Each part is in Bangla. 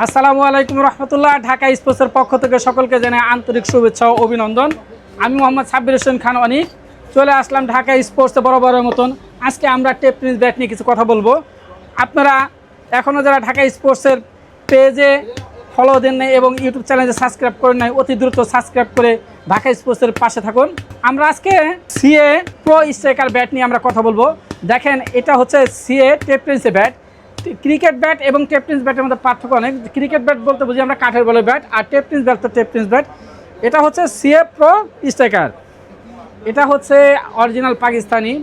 আসসালামু আলাইকুম রহমতুল্লাহ। ঢাকা স্পোর্টসের পক্ষ থেকে সকলকে জানাই আন্তরিক শুভেচ্ছা ও অভিনন্দন। আমি মোহাম্মদ সাব্বির হোসেন খান অনিক চলে আসলাম ঢাকা স্পোর্টসে বরাবরের মতন। আজকে আমরা টেপ টেনিস ব্যাট নিয়ে কিছু কথা বলবো। আপনারা এখনও যারা ঢাকা স্পোর্টসের পেজে ফলো দেন নাই এবং ইউটিউব চ্যানেলে সাবস্ক্রাইব করেন নাই, অতি দ্রুত সাবস্ক্রাইব করে ঢাকা স্পোর্টসের পাশে থাকুন। আমরা আজকে সিএ প্রো স্ট্রাইকার ব্যাট নিয়ে আমরা কথা বলবো। দেখেন, এটা হচ্ছে সিএ টেপ টেনিসের ব্যাট। ক্রিকেট ব্যাট এবং টেপ টেনিস ব্যাটের মধ্যে পার্থক্য অনেক। ক্রিকেট ব্যাট বলতে বুঝি আমরা কাঠের বলের ব্যাট, আর টেপ টেনিস ব্যাট তো টেপ টেনিস ব্যাট। এটা হচ্ছে সিএ প্রো স্ট্রাইকার। এটা হচ্ছে অরিজিনাল পাকিস্তানি,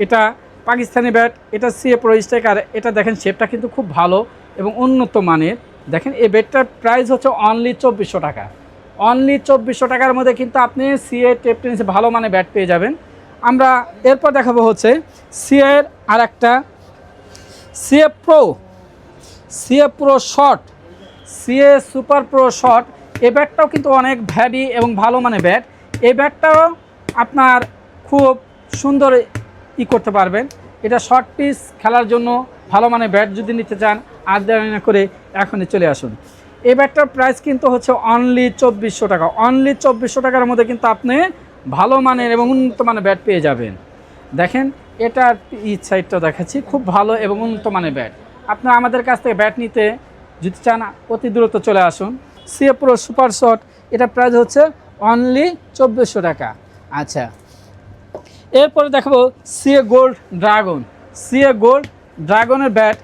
এটা পাকিস্তানি ব্যাট। এটা সিএ প্রো স্ট্রাইকার। এটা দেখেন শেপটা কিন্তু খুব ভালো এবং উন্নত মানের। দেখেন এই ব্যাটটার প্রাইস হচ্ছে অনলি 2400 টাকা। অনলি 2400 টাকার মধ্যে কিন্তু আপনি সিএ টেপ টেনিসে ভালো মানের ব্যাট পেয়ে যাবেন। আমরা এরপর দেখাবো হচ্ছে সিএর আর একটা CA pro short, CA super pro short. এই ব্যাটটাও কিন্তু অনেক ভ্যাবি এবং ভালো মানের ব্যাট। এই ব্যাটটাও আপনার খুব সুন্দর করতে পারবেন। এটা শর্ট পিস খেলার জন্য ভালো মানের ব্যাট যদি নিতে চান, আর দেরি না করে এখনই চলে আসুন। এই ব্যাটটার প্রাইস কিন্তু হচ্ছে অনলি 2400 টাকা। অনলি 2400 টাকার মধ্যে কিন্তু আপনি ভালো মানের এবং উন্নত মানের ব্যাট পেয়ে যাবেন। দেখেন, এটার সাইডটা দেখাচ্ছি, খুব ভালো এবং উন্নত মানের ব্যাট। আপনারা আমাদের কাছ থেকে ব্যাট নিতে যদি চান অতি দ্রুত চলে আসুন। সিএ প্রো সুপার শট, এটা প্রাইস হচ্ছে অনলি 2400 টাকা। আচ্ছা, এরপরে দেখাবো CA gold dragon. CA gold ড্রাগনের ব্যাট,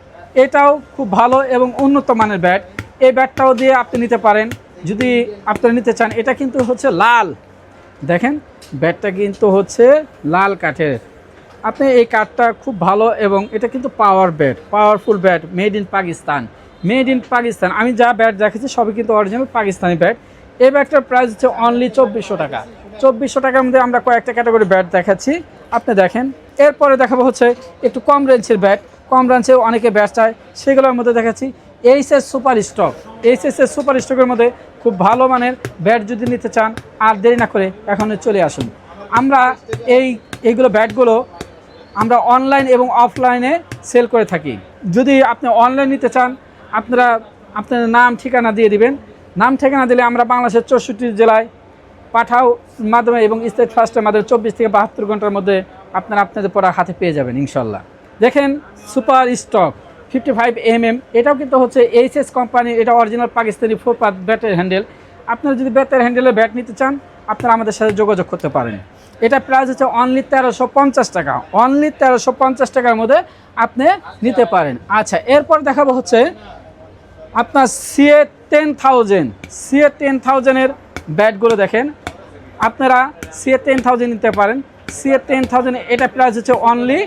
এটাও খুব ভালো এবং উন্নত মানের ব্যাট। এই ব্যাটটাও দিয়ে আপনি নিতে পারেন যদি আপনারা নিতে চান। এটা কিন্তু হচ্ছে লাল, দেখেন ব্যাটটা কিন্তু হচ্ছে লাল কাঠের। আপনি এই কাঠটা খুব ভালো এবং এটা কিন্তু power bat, powerful bat, made in Pakistan. Made in Pakistan. আমি যা ব্যাট দেখেছি সবই কিন্তু অরিজিনাল পাকিস্তানি ব্যাট। এই ব্যাটটার প্রাইস হচ্ছে অনলি 2400 টাকা। 2400 টাকার মধ্যে আমরা কয়েকটা ক্যাটাগরি ব্যাট দেখাচ্ছি, আপনি দেখেন। এরপরে দেখাবো হচ্ছে একটু কম রেঞ্জের ব্যাট। কম রেঞ্জেও অনেকে ব্যাট চায়, সেগুলোর মধ্যে দেখাচ্ছি এইচএস সুপার স্টক। এইচএসের সুপার স্টকের মধ্যে খুব ভালো মানের ব্যাট যদি নিতে চান, আর দেরি না করে এখনই চলে আসুন। আমরা এইগুলো ব্যাটগুলো আমরা অনলাইন এবং অফলাইনে সেল করে থাকি। যদি আপনি অনলাইন নিতে চান, আপনারা আপনার নাম ঠিকানা দিয়ে দিবেন। নাম ঠিকানা দিলে আমরা বাংলাদেশের 64 জেলায় পাঠাও মাধ্যমে এবং স্টেট ফার্স্টের মাধ্যমে 24 থেকে 72 ঘন্টার মধ্যে আপনারা আপনাদের পড়া হাতে পেয়ে যাবেন ইনশাল্লাহ। দেখেন সুপার স্টক 55mm, এটাও কিন্তু হচ্ছে এইচএস কোম্পানি। এটা অরিজিনাল পাকিস্তানি 4 পাত ব্যাটের হ্যান্ডেল। আপনারা যদি ব্যাটের হ্যান্ডেলের ব্যাট নিতে চান, আপনারা আমাদের সাথে যোগাযোগ করতে পারেন। এটা প্রাইস হচ্ছে অনলি 1350 টাকা। অনলি 1350 টাকার মধ্যে আপনি নিতে পারেন। আচ্ছা, এরপর দেখাবো হচ্ছে আপনার সিএ 10,000। সিএ 10,000-এর ব্যাটগুলো দেখেন, আপনারা সিএ 10,000 নিতে পারেন। সিএ 10,000 এটা প্রাইস হচ্ছে অনলি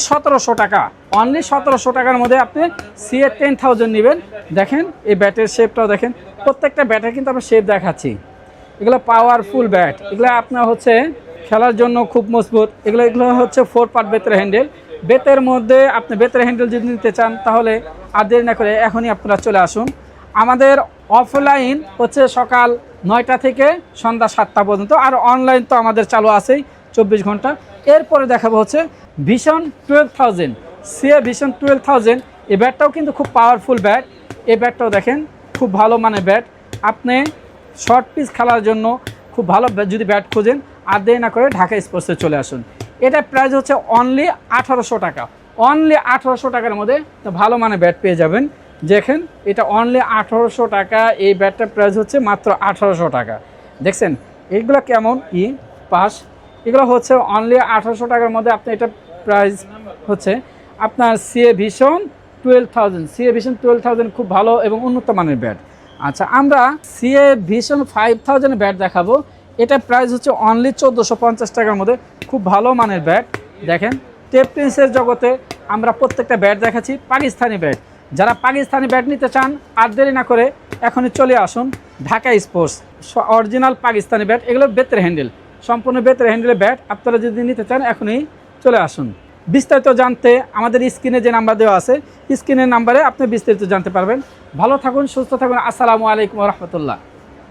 1700 টাকা। অনলি 1700 টাকার মধ্যে আপনি সিএ 10,000 নেবেন। দেখেন এই ব্যাটের শেপটাও দেখেন, প্রত্যেকটা ব্যাটের কিন্তু আমরা শেপ দেখাচ্ছি। এগুলো পাওয়ারফুল ব্যাট, এগুলো আপনার হচ্ছে খেলার জন্য খুব মজবুত। এগুলো হচ্ছে 4 পার্ট বেতের হ্যান্ডেল। বেতের মধ্যে আপনি বেতের হ্যান্ডেল যদি নিতে চান, তাহলে আর দেরি না করে এখনই আপনারা চলে আসুন। আমাদের অফলাইন হচ্ছে সকাল 9টা থেকে সন্ধ্যা 7টা পর্যন্ত, আর অনলাইন তো আমাদের চালু আছেই 24 ঘন্টা। এরপরে দেখাবো হচ্ছে ভিশন 12,000। সিএ ভিশন 12,000, এই ব্যাটটাও কিন্তু খুব পাওয়ারফুল ব্যাট। এই ব্যাটটাও দেখেন খুব ভালো মানের ব্যাট। আপনি শর্ট পিস খেলার জন্য খুব ভালো যদি ব্যাট খোঁজেন, আর দেরি না করে ঢাকা স্পোর্টসে চলে আসুন। এটার প্রাইস হচ্ছে অনলি 1800 টাকা। অনলি 1800 টাকার মধ্যে তো ভালো মানের ব্যাট পেয়ে যাবেন। দেখেন এটা অনলি 1800 টাকা। এই ব্যাটটার প্রাইস হচ্ছে মাত্র 1800 টাকা। দেখছেন এইগুলো কেমন পাস, এগুলো হচ্ছে অনলি 1800 টাকার মধ্যে আপনি এটা প্রাইস হচ্ছে আপনার সিএ ভিশন 12,000। সিএ ভিশন 12,000 খুব ভালো এবং উন্নত মানের ব্যাট। আচ্ছা, আমরা সিএ ভিশন 5000 ব্যাট দেখাবো। এটা প্রাইস হচ্ছে অনলি 1450 টাকার মধ্যে খুব ভালো মানের ব্যাট। দেখেন টেপ টেনিসের জগতে আমরা প্রত্যেকটা ব্যাট দেখাচ্ছি পাকিস্তানি ব্যাট। যারা পাকিস্তানি ব্যাট নিতে চান, আর দেরি না করে এখনই চলে আসুন Dhaka sports. Original Pakistani bat, এগুলো বেতের হ্যান্ডেল, সম্পূর্ণ বেতের হ্যান্ডেলের ব্যাট। আপনারা যদি নিতে চান এখনই চলে আসুন। বিস্তারিত জানতে আমাদের স্ক্রিনে যে নাম্বার দেওয়া আছে, স্ক্রিনের নাম্বারে আপনি বিস্তারিত জানতে পারবেন। ভালো থাকুন, সুস্থ থাকুন। আসসালামু আলাইকুম রহমতুল্লাহ।